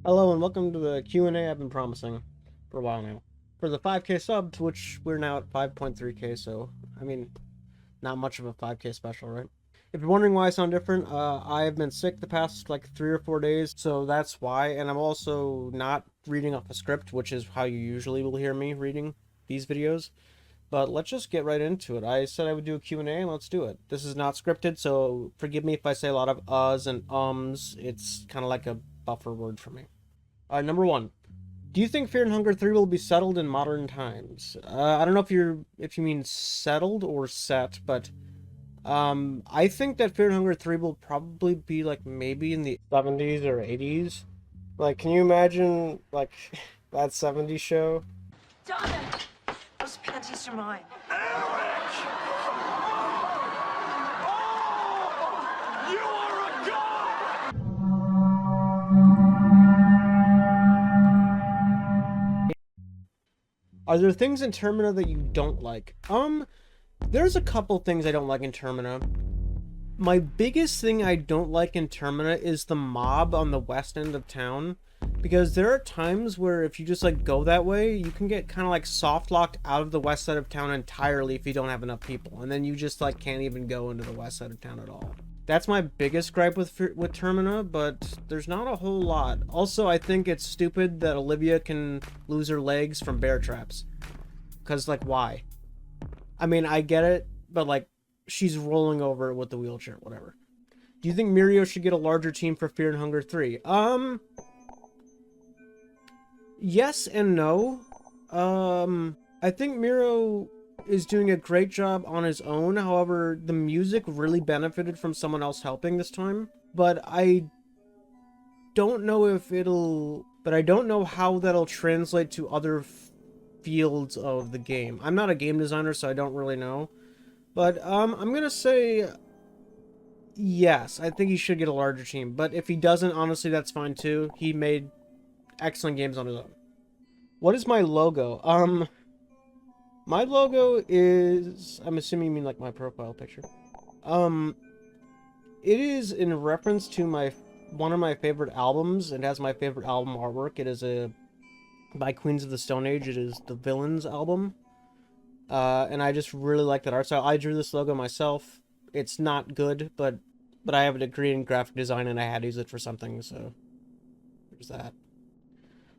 Hello and welcome to the Q&A I've been promising for a while now. For the 5K subs, which we're now at 5.3K, so, I mean, not much of a 5K special, right? If you're wondering why I sound different, I've been sick the past, like, 3 or 4 days, so that's why, and I'm also not reading off a script, which is how you usually will hear me reading these videos. But let's just get right into it. I said I would do a Q&A, and let's do it. This is not scripted, so forgive me if I say a lot of uhs and ums. It's kind of like a buffer word for me. Number one. Do you think Fear and Hunger 3 will be settled in modern times? I don't know if you mean settled or set, but I think that Fear and Hunger 3 will probably be like maybe in the 70s or 80s. Like, can you imagine like that 70s show? Donna! Those panties are mine. Eric! Oh! You are a god! Are there things in Termina that you don't like? There's a couple things I don't like in Termina. My biggest thing I don't like in Termina is the mob on the west end of town. Because there are times where if you just like go that way, you can get kind of like soft locked out of the west side of town entirely if you don't have enough people. And then you just like can't even go into the west side of town at all. That's my biggest gripe with Termina, but there's not a whole lot. Also, I think it's stupid that Olivia can lose her legs from bear traps. Because, like, why? I mean, I get it, but, like, she's rolling over with the wheelchair, whatever. Do you think Mirio should get a larger team for Fear and Hunger 3? Yes and no. I think Miro is doing a great job on his own. However, the music really benefited from someone else helping this time. But I don't know if it'll... But I don't know how that'll translate to other fields of the game. I'm not a game designer, so I don't really know. But, I'm gonna say... Yes, I think he should get a larger team. But if he doesn't, honestly, that's fine too. He made excellent games on his own. What is my logo? My logo is... I'm assuming you mean like my profile picture. It is in reference to one of my favorite albums. It has my favorite album artwork. It is by Queens of the Stone Age. It is the Villains album. And I just really like that art style. I drew this logo myself. It's not good, but I have a degree in graphic design and I had to use it for something, so there's that.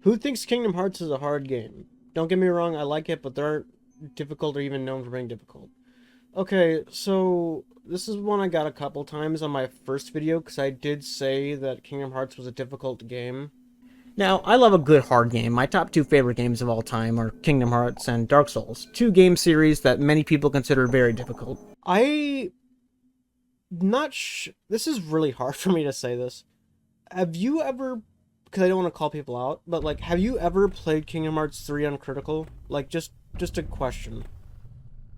Who thinks Kingdom Hearts is a hard game? Don't get me wrong, I like it, but they aren't difficult or even known for being difficult. Okay, so this is one I got a couple times on my first video, because I did say that Kingdom Hearts was a difficult game. Now, I love a good hard game. My top two favorite games of all time are Kingdom Hearts and Dark Souls, two game series that many people consider very difficult. This is really hard for me to say this. Have you ever... Because I don't want to call people out, but, like, have you ever played Kingdom Hearts 3 on Critical? Like, just a question.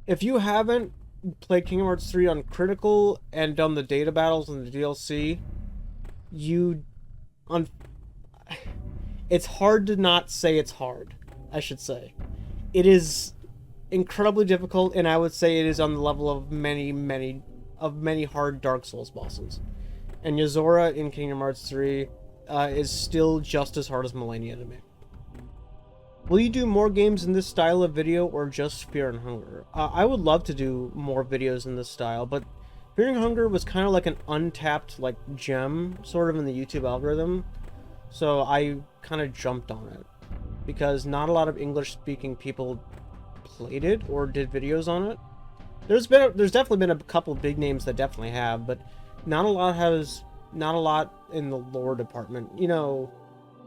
If you haven't played Kingdom Hearts 3 on Critical and done the data battles and the DLC, it's hard to not say it's hard, I should say. It is incredibly difficult, and I would say it is on the level of many hard Dark Souls bosses. And Yozora in Kingdom Hearts 3... is still just as hard as Millennia to me. Will you do more games in this style of video or just Fear and Hunger? I would love to do more videos in this style, but Fear and Hunger was kind of like an untapped like gem sort of in the YouTube algorithm, so I kind of jumped on it because not a lot of English-speaking people played it or did videos on it. There's definitely been a couple big names that definitely have, but not a lot in the lore department, you know,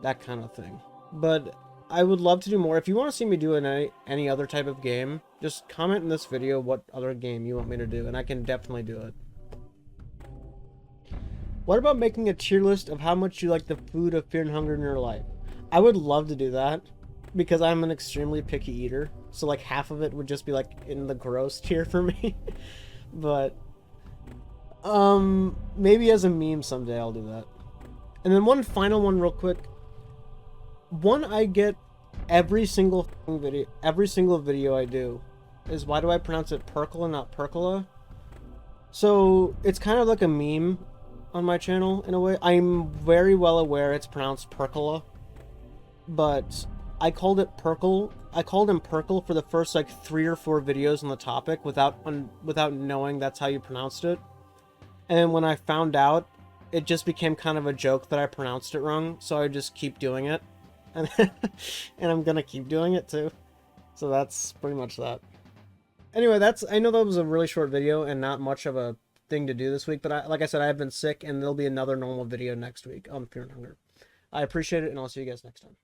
that kind of thing. But I would love to do more. If you want to see me do any other type of game, just comment in this video what other game you want me to do, and I can definitely do it. What about making a tier list of how much you like the food of Fear and Hunger in your life? I would love to do that, because I'm an extremely picky eater, so like half of it would just be like in the gross tier for me. But maybe as a meme someday I'll do that. And then one final one real quick. One I get every single video I do is, why do I pronounce it Percola, not Percola? So it's kind of like a meme. on my channel in a way. I'm very well aware it's pronounced Percola, but I called it Perkle. I called him Perkle for the first like 3 or 4 videos on the topic without knowing that's how you pronounced it. And then when I found out, it just became kind of a joke that I pronounced it wrong, so I just keep doing it. And, and I'm gonna keep doing it too. So that's pretty much that. Anyway, I know that was a really short video and not much of a thing to do this week, but like I said, I've been sick, and there'll be another normal video next week on Fear and Hunger. I appreciate it, and I'll see you guys next time.